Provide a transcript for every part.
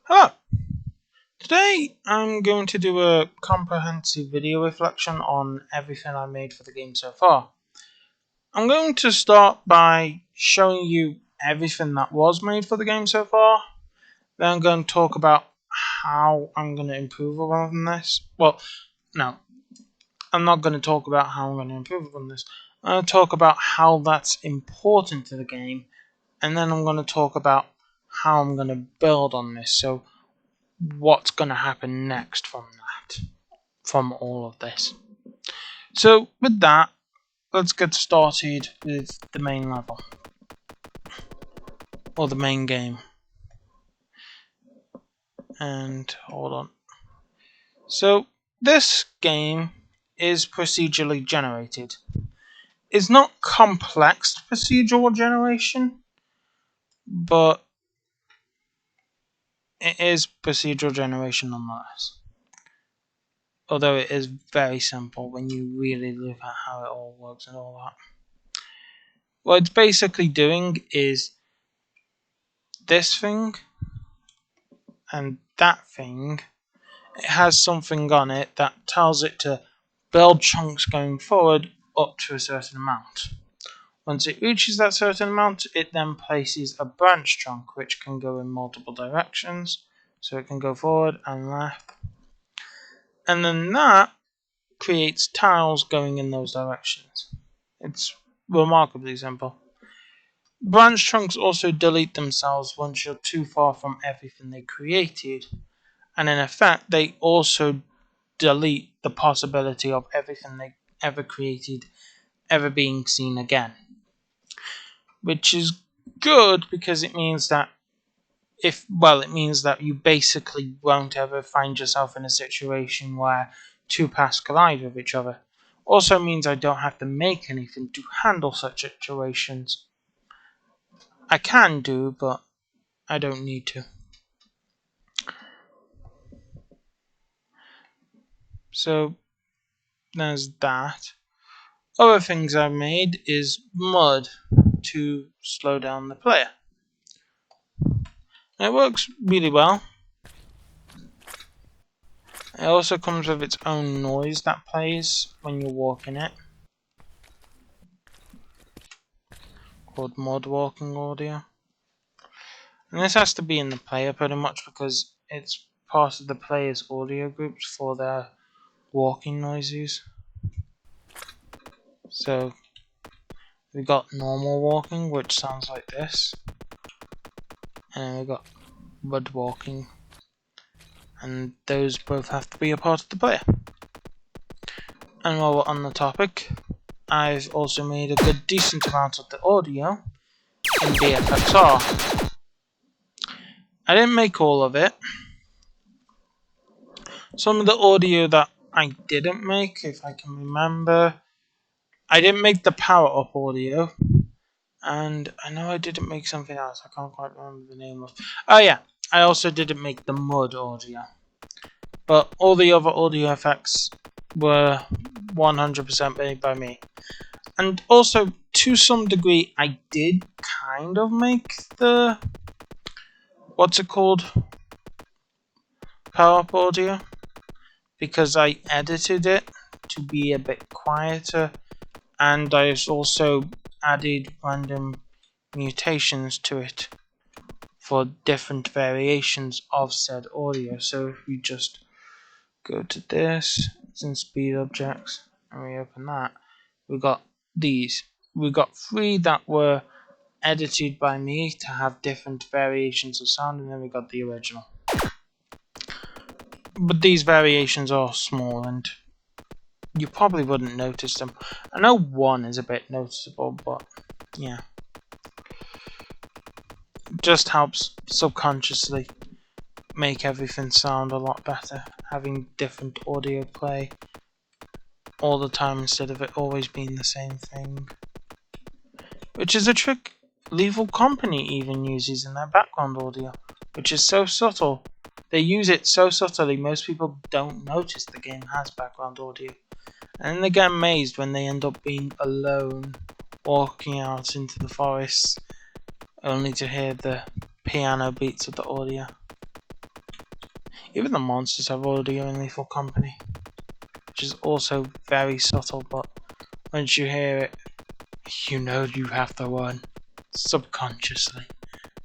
Hello! Today I'm going to do a comprehensive video reflection on everything I made for the game so far. I'm going to start by showing you everything that was made for the game so far. Then I'm going to talk about how I'm going to improve upon this. Well, no, I'm not going to talk about how I'm going to improve upon this. I'm going to talk about how that's important to the game. And then I'm going to talk about how I'm going to build on this. So what's going to happen next from all of this. So with that, let's get started with the main level, or the main game. And hold on. So this game is procedurally generated. It's not complex procedural generation, but it is procedural generation nonetheless. Although it is very simple when you really look at how it all works and all that. What it's basically doing is this thing and that thing. It has something on it that tells it to build chunks going forward up to a certain amount. Once it reaches that certain amount, it then places a branch chunk which can go in multiple directions. So it can go forward and left. And then that creates tiles going in those directions. It's remarkably simple. Branch chunks also delete themselves once you're too far from everything they created. And in effect, they also delete the possibility of everything they ever created ever being seen again. Which is good because it means that it means that you basically won't ever find yourself in a situation where two paths collide with each other. Also means I don't have to make anything to handle such situations. I can do, but I don't need to. So there's that. Other things I've made is mud to slow down the player. It works really well. It also comes with its own noise that plays when you walk in it, called mud walking audio. And this has to be in the player pretty much because it's part of the player's audio groups for their walking noises. So we got normal walking, which sounds like this, and we got mud walking, and those both have to be a part of the player. And while we're on the topic, I've also made a good decent amount of the audio in VFXR. I didn't make all of it. Some of the audio that I didn't make, if I can remember, I didn't make the power up audio, and I know I didn't make something else. I can't quite remember the name of. Oh yeah, I also didn't make the mud audio, but all the other audio effects were 100% made by me. And also, to some degree, I did kind of make the what's it called? Power up audio, because I edited it to be a bit quieter, and I also added random mutations to it for different variations of said audio. So if we just go to this, it's in speed objects, and we open that, we got these. We got 3 that were edited by me to have different variations of sound, and then we got the original. But these variations are small and you probably wouldn't notice them. I know one is a bit noticeable, but yeah. It just helps subconsciously make everything sound a lot better, having different audio play all the time instead of it always being the same thing. Which is a trick Lethal Company even uses in their background audio, which is so subtle. They use it so subtly, most people don't notice the game has background audio. And then they get amazed when they end up being alone, walking out into the forest, only to hear the piano beats of the audio. Even the monsters have audio in Lethal Company, which is also very subtle, but once you hear it, you know you have to run subconsciously.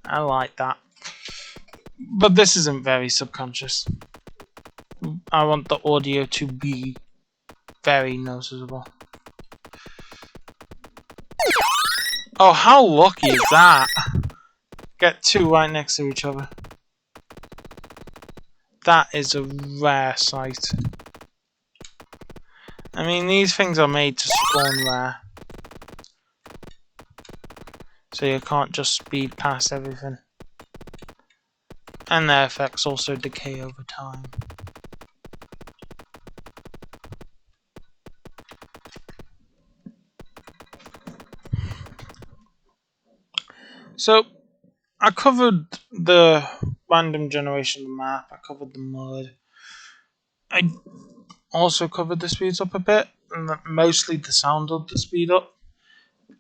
I like that. But this isn't very subconscious. I want the audio to be very noticeable. Oh, how lucky is that? Get two right next to each other. That is a rare sight. I mean, these things are made to spawn rare. So you can't just speed past everything. And their effects also decay over time. So, I covered the random generation of the map, I covered the mud. I also covered the speeds up a bit, and mostly the sound of the speed up,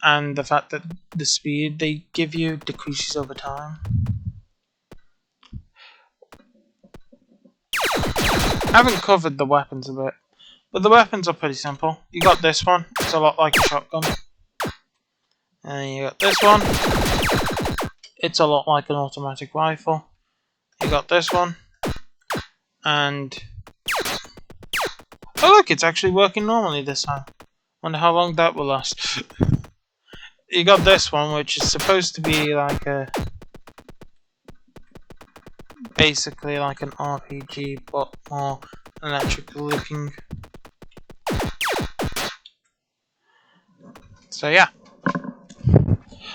and the fact that the speed they give you decreases over time. I haven't covered the weapons a bit, but the weapons are pretty simple. You got this one, it's a lot like a shotgun. And you got this one, it's a lot like an automatic rifle. You got this one, and oh look, it's actually working normally this time. Wonder how long that will last. You got this one, which is supposed to be like basically like an RPG, but more electrical looking. So yeah.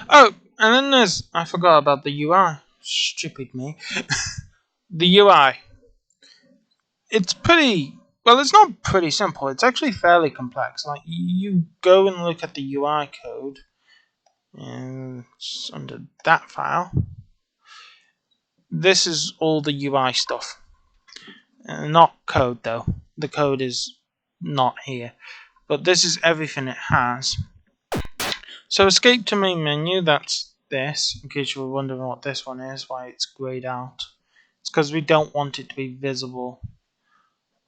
Oh, and then I forgot about the UI. Stupid me. The UI. It's pretty, well, it's not pretty simple. It's actually fairly complex. Like, you go and look at the UI code, and it's under that file. This is all the UI stuff. Not code, though. The code is not here. But this is everything it has. So escape to main menu, that's this. In case you were wondering what this one is, why it's grayed out. It's because we don't want it to be visible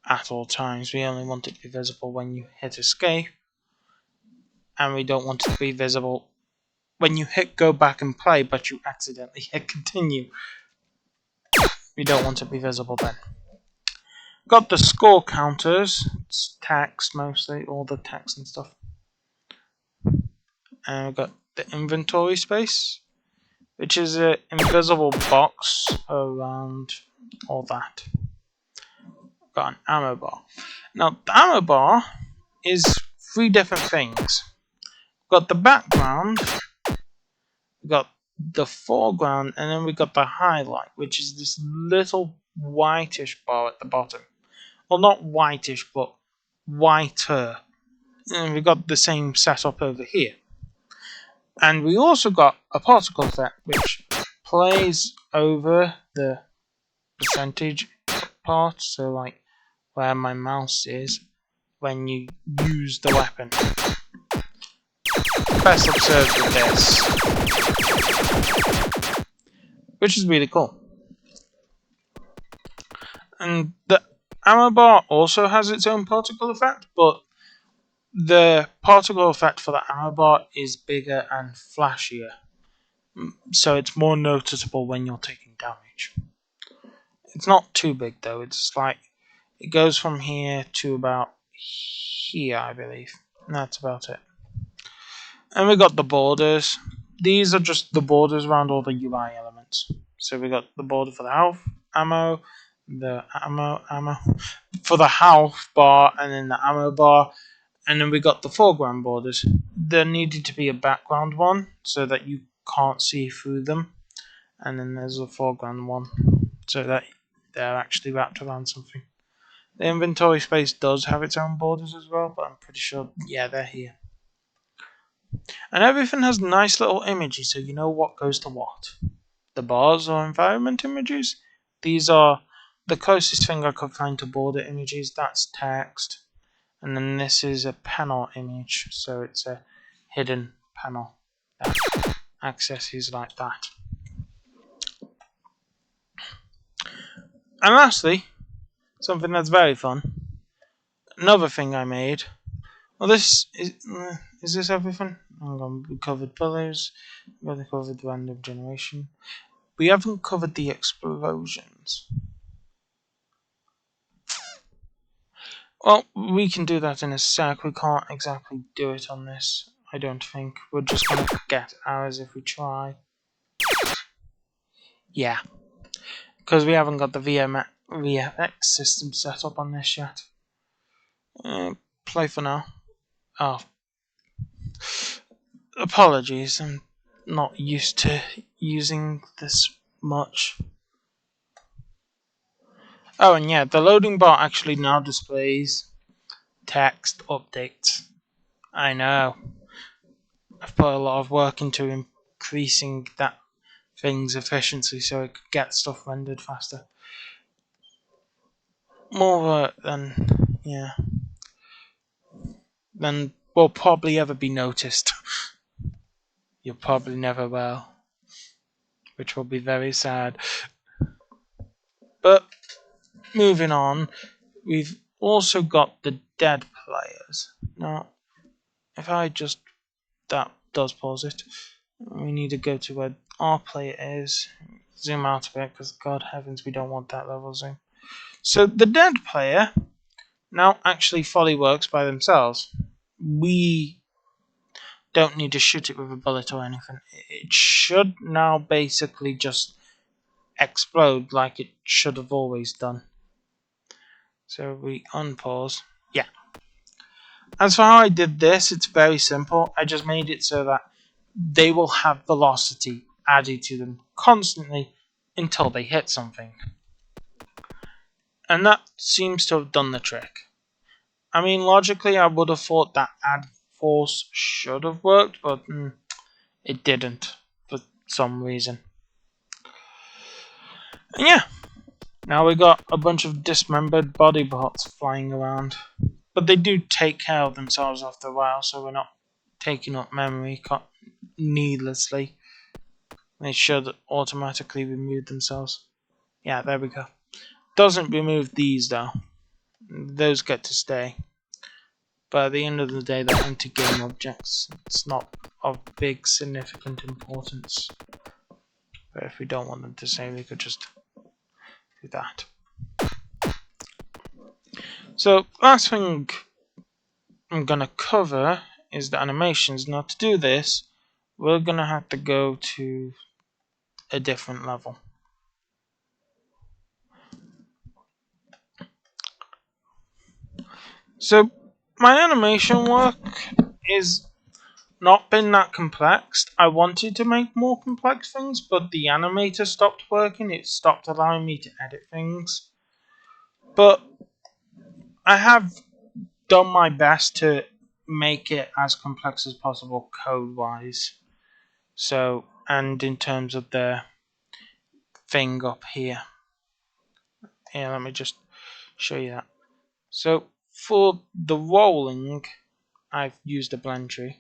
at all times. We only want it to be visible when you hit escape. And we don't want it to be visible when you hit go back and play, but you accidentally hit continue. We don't want it to be visible then. Got the score counters. It's text mostly, all the text and stuff. And we've got the inventory space, which is an invisible box around all that. Got an ammo bar. Now, the ammo bar is three different things. We've got the background, we've got the foreground, and then we got the highlight, which is this little whitish bar at the bottom. Well, not whitish, but whiter. And we've got the same setup over here. And we also got a particle effect, which plays over the percentage part, so like where my mouse is when you use the weapon. Best observed with this, which is really cool. And the ammo bar also has its own particle effect, but the particle effect for the ammo bar is bigger and flashier, so it's more noticeable when you're taking damage. It's not too big though, it's like, it goes from here to about here, I believe. And that's about it. And we got the borders. These are just the borders around all the UI elements. So we got the border for the health, ammo, the ammo for the health bar, and then the ammo bar. And then we got the foreground borders. There needed to be a background one so that you can't see through them. And then there's a foreground one so that they're actually wrapped around something. The inventory space does have its own borders as well, but I'm pretty sure, yeah, they're here. And everything has nice little images, so you know what goes to what. The bars are environment images. These are the closest thing I could find to border images. That's text. And then this is a panel image, so it's a hidden panel that accesses like that. And lastly, something that's very fun. Another thing I made. Well, this is this everything? Hang on, we covered pillars. We haven't covered random generation. We haven't covered the explosions. Well, we can do that in a sec. We can't exactly do it on this, I don't think. We're just gonna get ours if we try. Yeah, because we haven't got the VFX system set up on this yet. Play for now. Oh, apologies, I'm not used to using this much. Oh, and yeah, the loading bar actually now displays text updates. I know. I've put a lot of work into increasing that thing's efficiency so it could get stuff rendered faster. More work than, yeah, than will probably ever be noticed. You probably never will, which will be very sad. But moving on, we've also got the dead players. Now, if I just, that does pause it. We need to go to where our player is. Zoom out a bit because, God heavens, we don't want that level zoom. So the dead player now actually fully works by themselves. We don't need to shoot it with a bullet or anything. It should now basically just explode like it should have always done. So we unpause. Yeah. As for how I did this, it's very simple. I just made it so that they will have velocity added to them constantly until they hit something. And that seems to have done the trick. I mean, logically, I would have thought that add force should have worked, but it didn't for some reason. And yeah, now we got a bunch of dismembered body parts flying around. But they do take care of themselves after a while, so we're not taking up memory needlessly. They should automatically remove themselves. Yeah, there we go. Doesn't remove these though. Those get to stay. But at the end of the day, they're empty game objects. It's not of big significant importance. But if we don't want them to stay, we could just do that. So, last thing I'm gonna cover is the animations. Now to do this, we're gonna have to go to a different level. So my animation work is not been that complex. I wanted to make more complex things, but the animator stopped working. It stopped allowing me to edit things. But I have done my best to make it as complex as possible code-wise. So, and in terms of the thing up here. Here, let me just show you that. So, for the rolling, I've used a blend tree.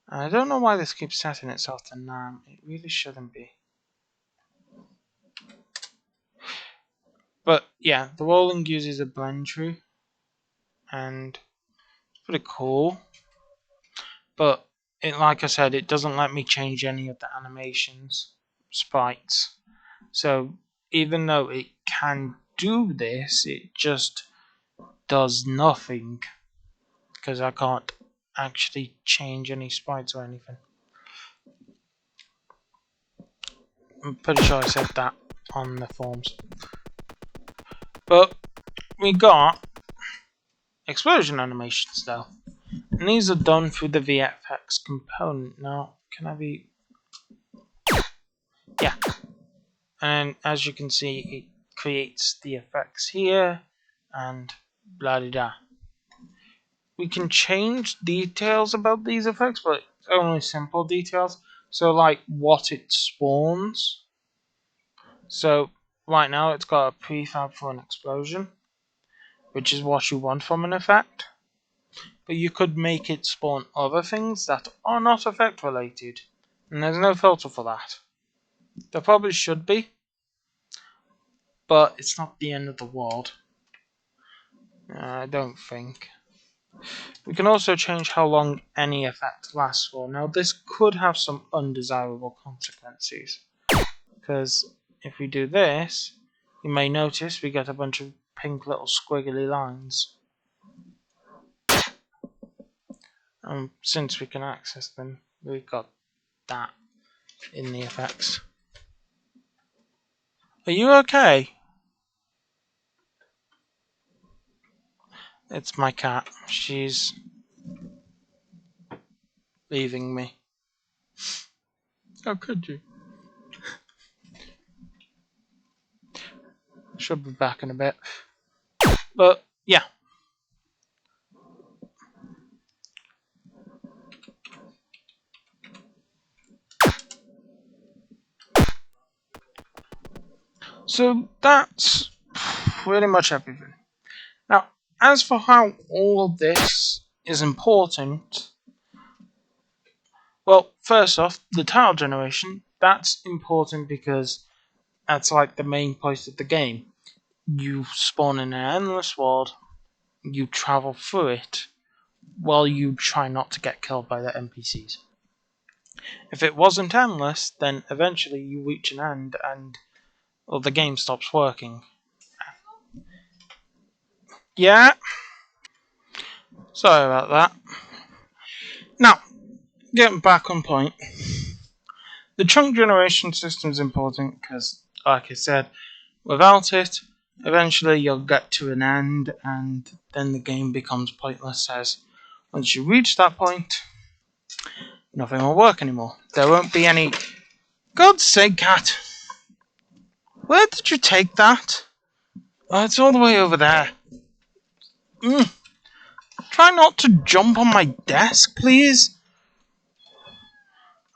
And I don't know why this keeps setting itself to NAM. It really shouldn't be. But yeah, the rolling uses a blend tree. And it's pretty cool. But like I said, it doesn't let me change any of the animations, sprites. So even though it can do this, it just does nothing. Because I can't actually change any sprites or anything. I'm pretty sure I said that on the forums. But we got explosion animations though. And these are done through the VFX component. Now, can I be... Yeah. And as you can see, it creates the effects here and blah blah blah. We can change details about these effects, but it's only simple details. So like what it spawns. So right now it's got a prefab for an explosion, which is what you want from an effect. But you could make it spawn other things that are not effect related. And there's no filter for that. There probably should be. but it's not the end of the world. I don't think. We can also change how long any effect lasts for. Now this could have some undesirable consequences, because if we do this, you may notice we get a bunch of pink little squiggly lines. And since we can access them, we've got that in the effects. Are you okay? It's my cat. She's leaving me. How could you? Should be back in a bit. But yeah. So that's pretty much everything. Now, as for how all of this is important, well, first off, the tile generation, that's important because that's like the main point of the game. You spawn in an endless world, you travel through it, while you try not to get killed by the NPCs. If it wasn't endless, then eventually you reach an end and the game stops working. Yeah, sorry about that. Now, getting back on point. The chunk generation system is important because, like I said, without it, eventually you'll get to an end and then the game becomes pointless, as once you reach that point, nothing will work anymore. There won't be any... God's sake, cat! Where did you take that? Oh, it's all the way over there. Try not to jump on my desk, please.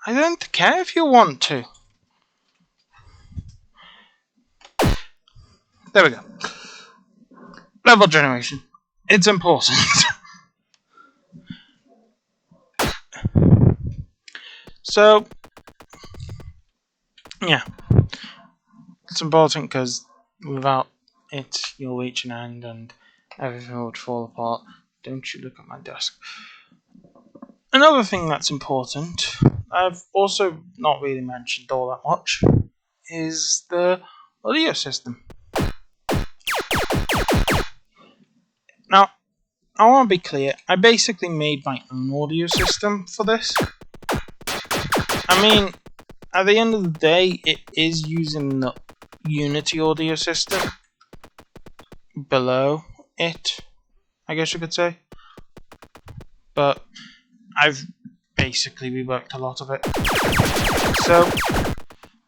I don't care if you want to. There we go. Level generation. It's important. So, yeah. It's important because without it, you'll reach an end and everything would fall apart. Don't you look at my desk. Another thing that's important, I've also not really mentioned all that much, is the audio system. Now, I want to be clear, I basically made my own audio system for this. I mean, at the end of the day, it is using the Unity audio system below it, I guess you could say. But I've basically reworked a lot of it. So,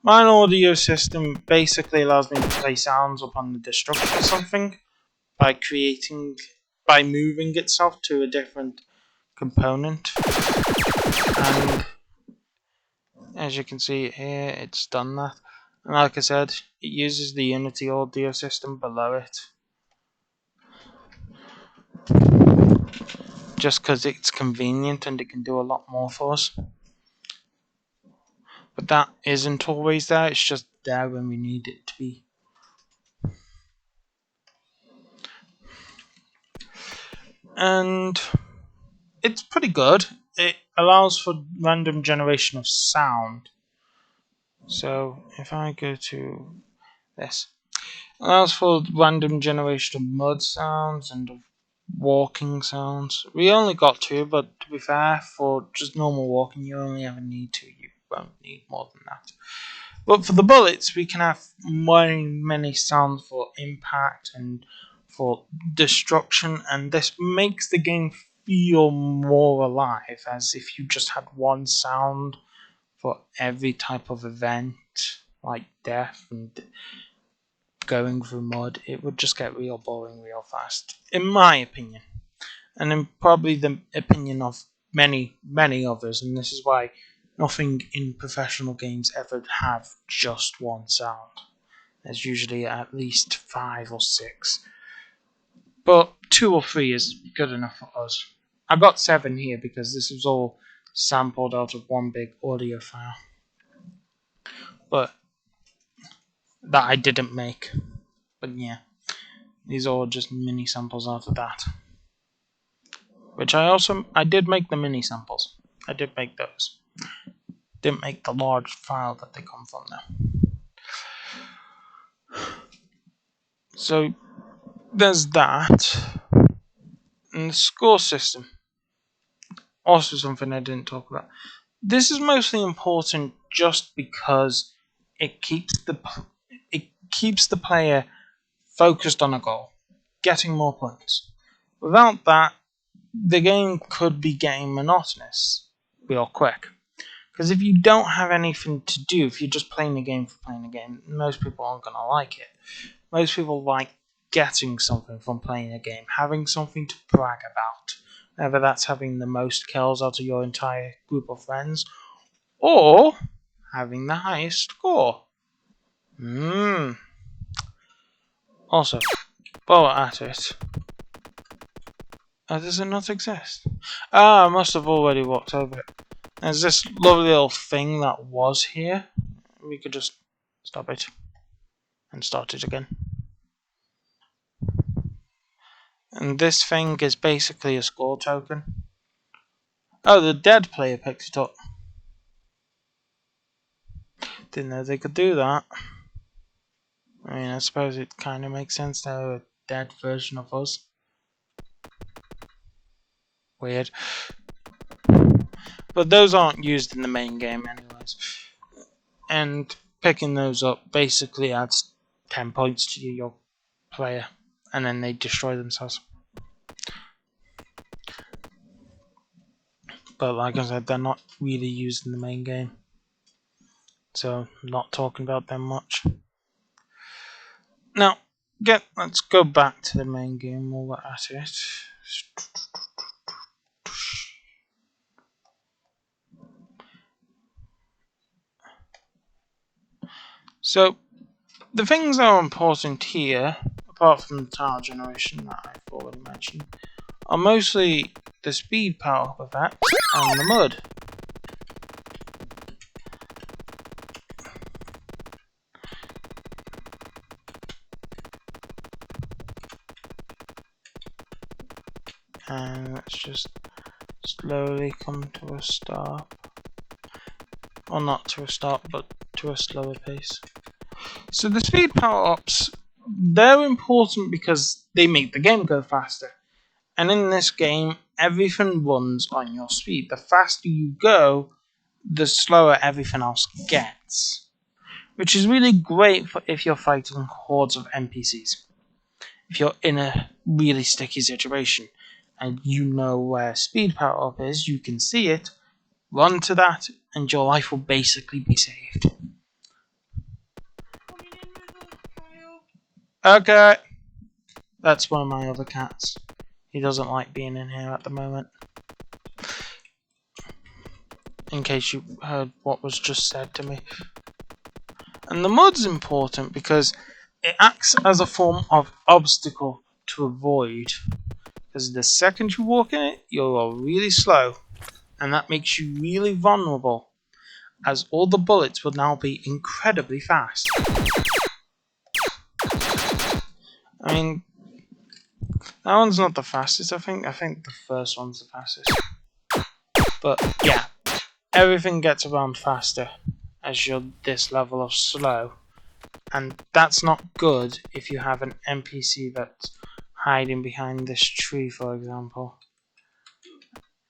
my audio system basically allows me to play sounds upon the destruction of something by moving itself to a different component. And as you can see here, it's done that. And like I said, it uses the Unity audio system below it. Just because it's convenient and it can do a lot more for us. But that isn't always there, it's just there when we need it to be. And it's pretty good. It allows for random generation of sound. So if I go to this, it allows for random generation of mud sounds and of walking sounds. We only got 2, but to be fair, for just normal walking, you only ever need 2. You won't need more than that. But for the bullets, we can have many sounds for impact and for destruction, and this makes the game feel more alive, as if you just had one sound for every type of event, like death and going through mud. It would just get real boring real fast, in my opinion, and in probably the opinion of many others, and this is why nothing in professional games ever have just one sound. There's usually at least 5 or 6. But 2 or 3 is good enough for us. I got 7 here because this was all sampled out of one big audio file. But that I didn't make. But yeah, these are all just mini samples out of that. Which I did make the mini samples. I did make those. Didn't make the large file that they come from though. So there's that. And the score system. Also something I didn't talk about. This is mostly important just because it keeps the player focused on a goal, getting more points. Without that, the game could be getting monotonous real quick. Because if you don't have anything to do, if you're just playing the game for playing the game, most people aren't going to like it. Most people like getting something from playing a game, having something to brag about. Whether that's having the most kills out of your entire group of friends, or having the highest score. Also, while we're at it, does it not exist? I must have already walked over it. There's this lovely little thing that was here. We could just stop it and start it again. And this thing is basically a score token. Oh, the dead player picked it up. Didn't know they could do that. I mean, I suppose it kind of makes sense to have a dead version of us. Weird. But those aren't used in the main game anyways. And picking those up basically adds 10 points to your player. And then they destroy themselves. But like I said, they're not really used in the main game. So, not talking about them much. Now, let's go back to the main game while we're at it. So, the things that are important here, apart from the tile generation that I've already mentioned, are mostly the speed power of that and the mud. And let's just slowly come to a stop. Or not to a stop, but to a slower pace. So the speed power-ups, they're important because they make the game go faster. And in this game, everything runs on your speed. The faster you go, the slower everything else gets. Which is really great for if you're fighting hordes of NPCs. If you're in a really sticky situation and you know where speed power up is, you can see it, run to that, and your life will basically be saved. Okay. That's one of my other cats. He doesn't like being in here at the moment. In case you heard what was just said to me. And the mud's important because it acts as a form of obstacle to avoid. Because the second you walk in it, you're really slow. And that makes you really vulnerable. As all the bullets will now be incredibly fast. I mean, that one's not the fastest, I think the first one's the fastest. But yeah, everything gets around faster as you're this level of slow. And that's not good if you have an NPC that's hiding behind this tree, for example.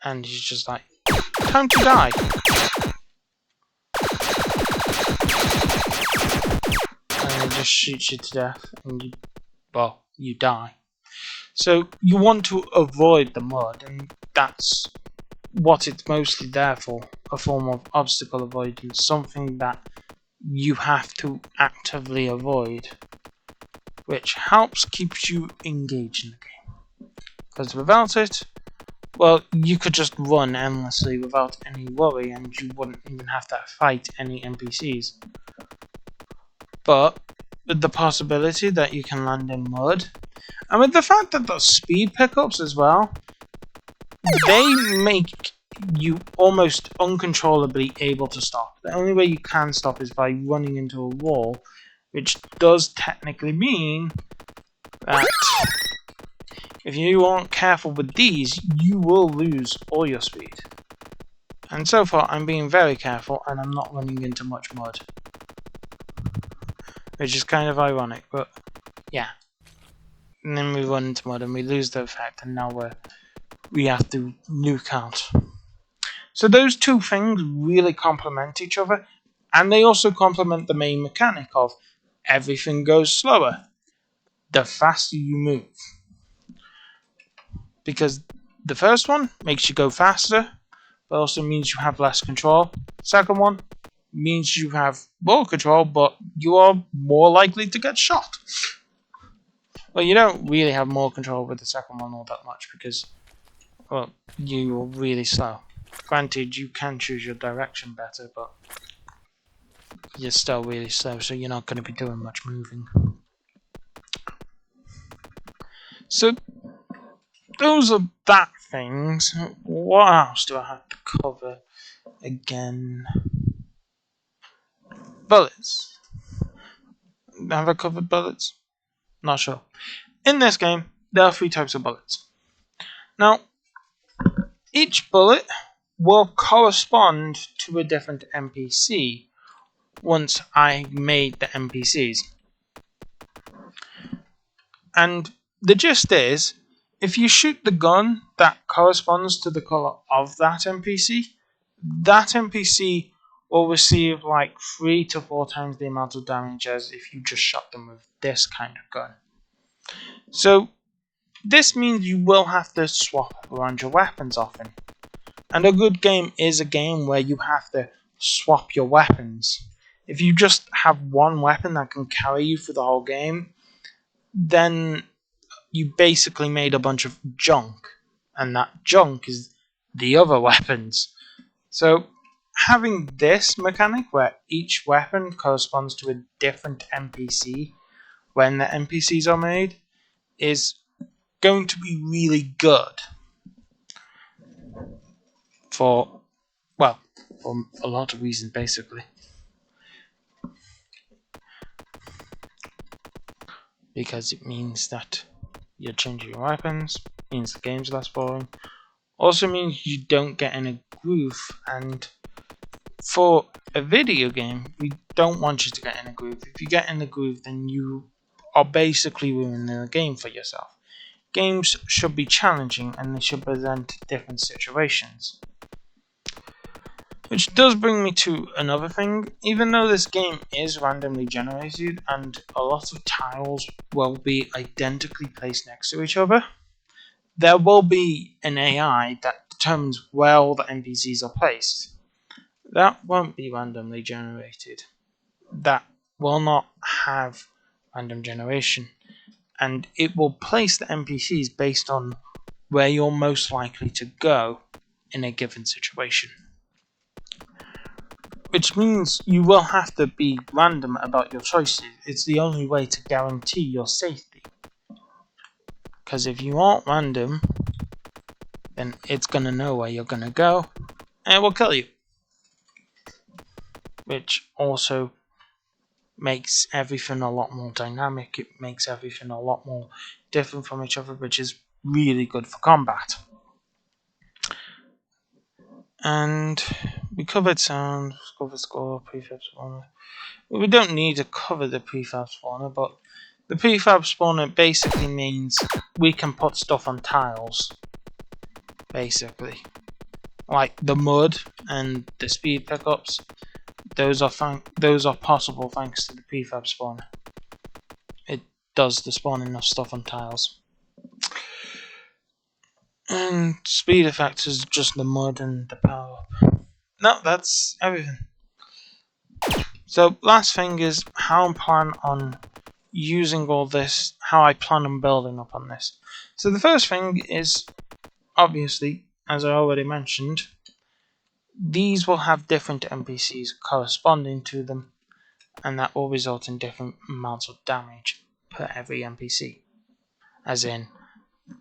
And he's just like, time to die! And he just shoots you to death, and you die. So you want to avoid the mud, and that's what it's mostly there for, a form of obstacle avoidance, something that you have to actively avoid, which helps keep you engaged in the game. Because without it, well, you could just run endlessly without any worry, and you wouldn't even have to fight any NPCs. But with the possibility that you can land in mud, and with the fact that those speed pickups as well, they make you almost uncontrollably able to stop. The only way you can stop is by running into a wall, which does technically mean that if you aren't careful with these, you will lose all your speed. And so far, I'm being very careful, and I'm not running into much mud. Which is kind of ironic, but yeah. And then we run into mud, and we lose the effect, and now we have to nuke out. So those two things really complement each other, and they also complement the main mechanic of everything goes slower the faster you move. Because the first one makes you go faster, but also means you have less control. Second one means you have more control, but you are more likely to get shot. Well, you don't really have more control with the second one all that much because, well, you're really slow. Granted, you can choose your direction better, but you're still really slow, so you're not going to be doing much moving. So, those are that things. What else do I have to cover again? Bullets. Have I covered bullets? Not sure. In this game, there are 3 types of bullets. Now, each bullet will correspond to a different NPC once I made the NPCs. And the gist is, if you shoot the gun that corresponds to the colour of that NPC will receive like 3 to 4 times the amount of damage as if you just shot them with this kind of gun. So this means you will have to swap around your weapons often. And a good game is a game where you have to swap your weapons. If you just have one weapon that can carry you through the whole game, then you basically made a bunch of junk. And that junk is the other weapons. So having this mechanic where each weapon corresponds to a different NPC when the NPCs are made is going to be really good for a lot of reasons basically. Because it means that you're changing your weapons, means the game's less boring, also means you don't get in a groove, and for a video game, we don't want you to get in a groove. If you get in the groove, then you are basically ruining the game for yourself. Games should be challenging and they should present different situations. Which does bring me to another thing. Even though this game is randomly generated and a lot of tiles will be identically placed next to each other, there will be an AI that determines where all the NPCs are placed. That won't be randomly generated. That will not have random generation. And it will place the NPCs based on where you're most likely to go in a given situation. Which means you will have to be random about your choices. It's the only way to guarantee your safety. Because if you aren't random, then it's going to know where you're going to go, and it will kill you. Which also makes everything a lot more dynamic. It makes everything a lot more different from each other, which is really good for combat. And we covered sound, covered score, prefab spawner. Well, we don't need to cover the prefab spawner, but the prefab spawner basically means we can put stuff on tiles. Basically, like the mud and the speed pickups. Those are possible thanks to the prefab spawner. It does the spawning of stuff on tiles. And speed effect is just the mud and the power up. No, that's everything. So last thing is how I plan on using all this, how I plan on building up on this. So the first thing is, obviously, as I already mentioned, these will have different NPCs corresponding to them, and that will result in different amounts of damage per every NPC. As in,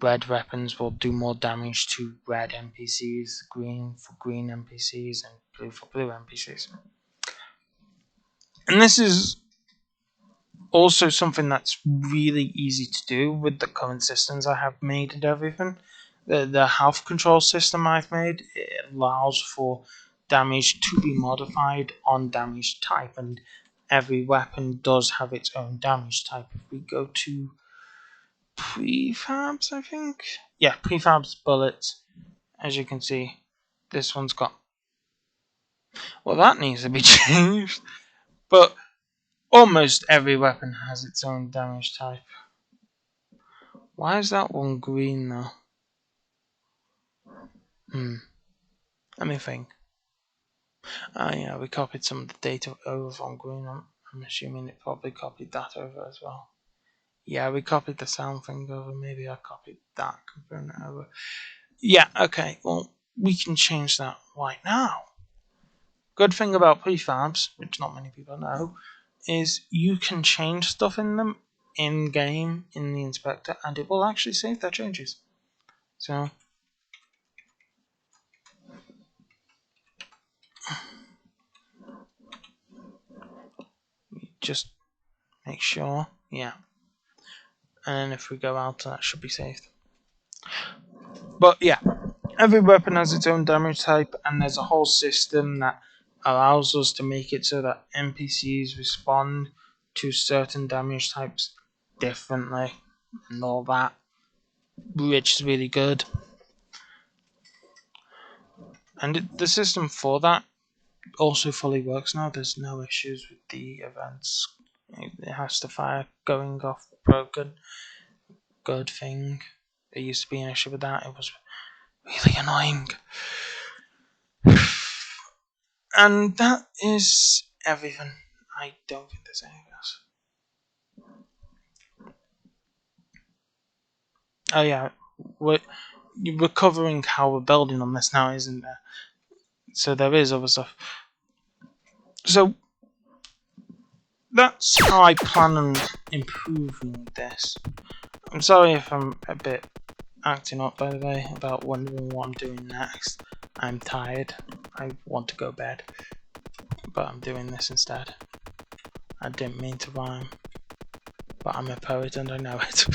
red weapons will do more damage to red NPCs, green for green NPCs, and blue for blue NPCs. And this is Also, something that's really easy to do with the current systems I have made and everything, the health control system I've made, it allows for damage to be modified on damage type, and every weapon does have its own damage type. If we go to prefabs, I think, yeah, prefabs bullets, as you can see, this one's got, well, that needs to be changed, but almost every weapon has its own damage type. Why is that one green though? Let me think. Oh yeah, we copied some of the data over from green. I'm assuming it probably copied that over as well. Yeah, we copied the sound thing over. Maybe I copied that component over. Yeah, okay. Well, we can change that right now. Good thing about prefabs, which not many people know, is you can change stuff in them in game in the inspector, and it will actually save their changes. So just make sure, yeah. And if we go out, that should be saved. But yeah, every weapon has its own damage type, and there's a whole system that allows us to make it so that NPCs respond to certain damage types differently and all that, which is really good. And the system for that also fully works now. There's no issues with the events. It has to fire going off broken. Good thing. There used to be an issue with that. It was really annoying. And that is everything. I don't think there's anything else. Oh yeah, we're covering how we're building on this now, isn't there? So there is other stuff. So that's how I plan on improving this. I'm sorry if I'm a bit acting up, by the way, about wondering what I'm doing next. I'm tired. I want to go bed. But I'm doing this instead. I didn't mean to rhyme. But I'm a poet and I know it.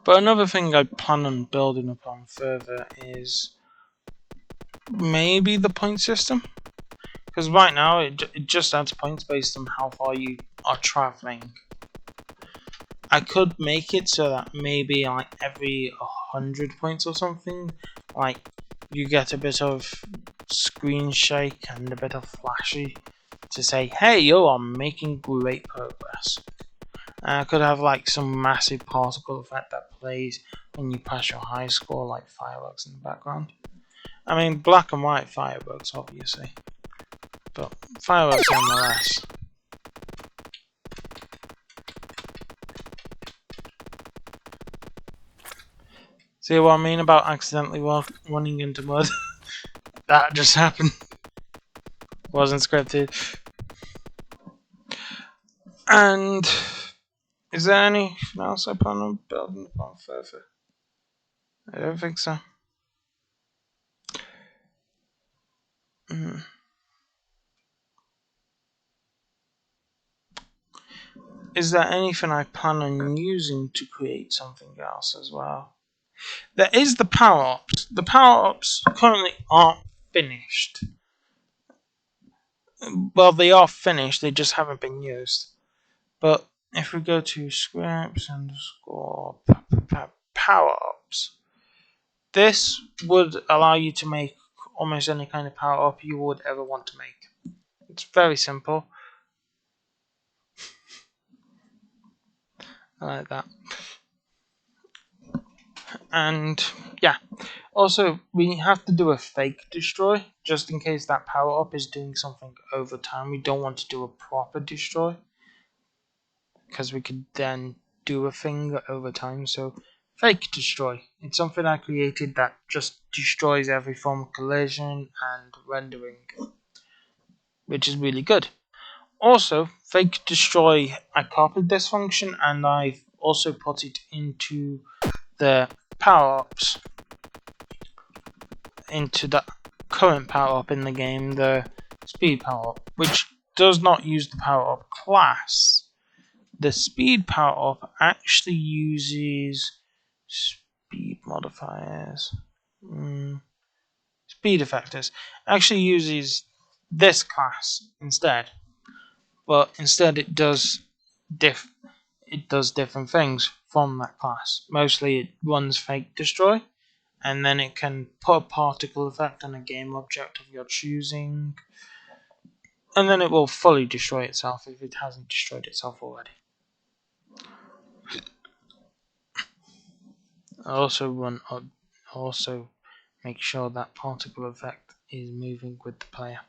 But another thing I plan on building upon further is maybe the point system. Because right now it just adds points based on how far you are travelling. I could make it so that maybe like every 100 points or something, like you get a bit of screen shake and a bit of flashy to say, hey yo, I'm making great progress. And I could have like some massive particle effect that plays when you pass your high score, like fireworks in the background. I mean, black and white fireworks, obviously, but fireworks nonetheless. See what I mean about accidentally running into mud? That just happened. Wasn't scripted. And is there anything else I plan on building upon further? I don't think so. Is there anything I plan on using to create something else as well? There is the power-ups. The power-ups currently aren't finished. Well, they are finished, they just haven't been used. But if we go to scripts underscore power-ups, this would allow you to make almost any kind of power-up you would ever want to make. It's very simple. I like that. And yeah, also we have to do a fake destroy just in case that power up is doing something over time. We don't want to do a proper destroy because we could then do a thing over time. So fake destroy, it's something I created that just destroys every form of collision and rendering, which is really good. Also, fake destroy, I copied this function and I've also put it into the power-ups, into the current power up in the game, the speed power up, which does not use the power up class. The speed power up actually uses speed modifiers. Speed effectors actually uses this class instead, but instead it does different things from that class. Mostly it runs fake destroy, and then it can put a particle effect on a game object of your choosing, and then it will fully destroy itself if it hasn't destroyed itself already. Also make sure that particle effect is moving with the player.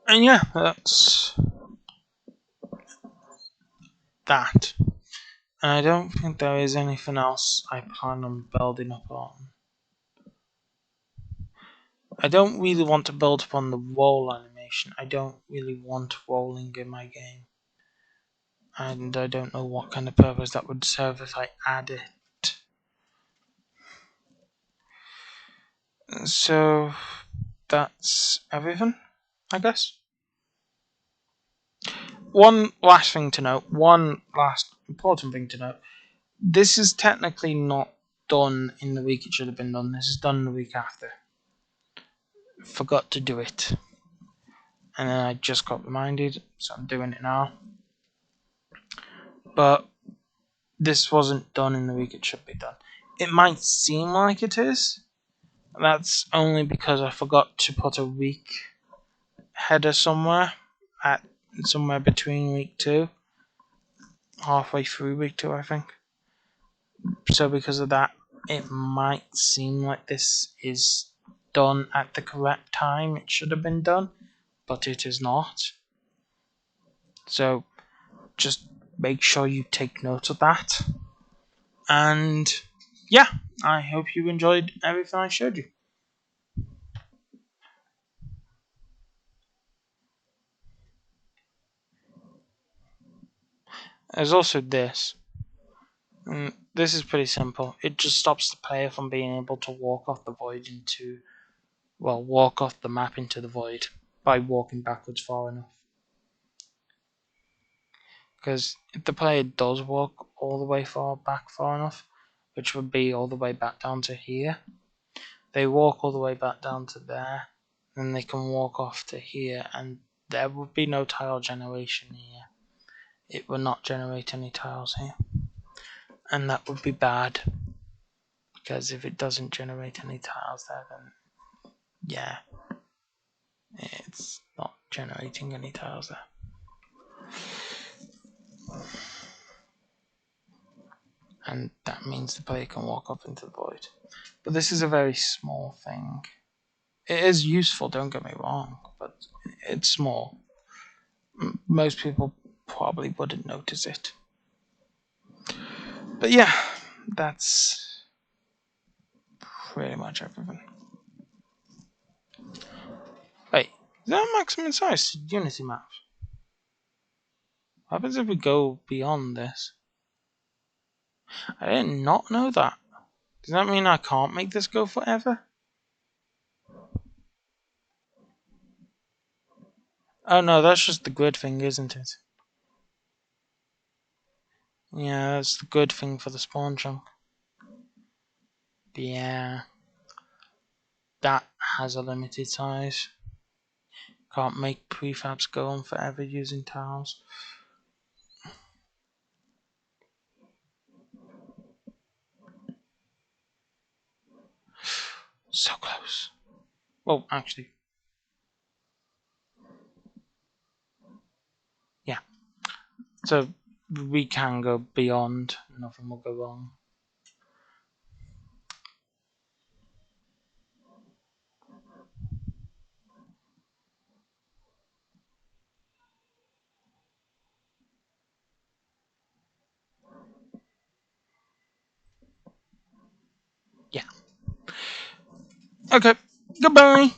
And yeah, that's that. And I don't think there is anything else I plan on building up on. I don't really want to build upon the roll animation. I don't really want rolling in my game. And I don't know what kind of purpose that would serve if I add it. So that's everything, I guess. One last thing to note, one last important thing to note. This is technically not done in the week it should have been done. This is done the week after. Forgot to do it. And then I just got reminded, so I'm doing it now. But this wasn't done in the week it should be done. It might seem like it is. That's only because I forgot to put a week header somewhere between week 2, halfway through week 2, I think. So because of that, it might seem like this is done at the correct time it should have been done, but it is not. So just make sure you take note of that. And yeah, I hope you enjoyed everything I showed you. There's also this. This is pretty simple. It just stops the player from being able to walk off the void walk off the map into the void by walking backwards far enough. Because if the player does walk all the way far enough, which would be all the way back down to here, they walk all the way back down to there, then they can walk off to here, and there would be no tile generation here. It would not generate any tiles here. And that would be bad, because if it doesn't generate any tiles there, then yeah, it's not generating any tiles there. And that means the player can walk up into the void. But this is a very small thing. It is useful, don't get me wrong, but it's small. Most people probably wouldn't notice it. But yeah, that's pretty much everything. Wait, is that maximum size Unity maps? What happens if we go beyond this? I did not know that. Does that mean I can't make this go forever? Oh no, that's just the grid thing, isn't it? Yeah, that's the good thing for the spawn chunk. Yeah. That has a limited size. Can't make prefabs go on forever using tiles. So close. Well, actually. Yeah. So we can go beyond. Nothing will go wrong. Yeah. Okay. Goodbye.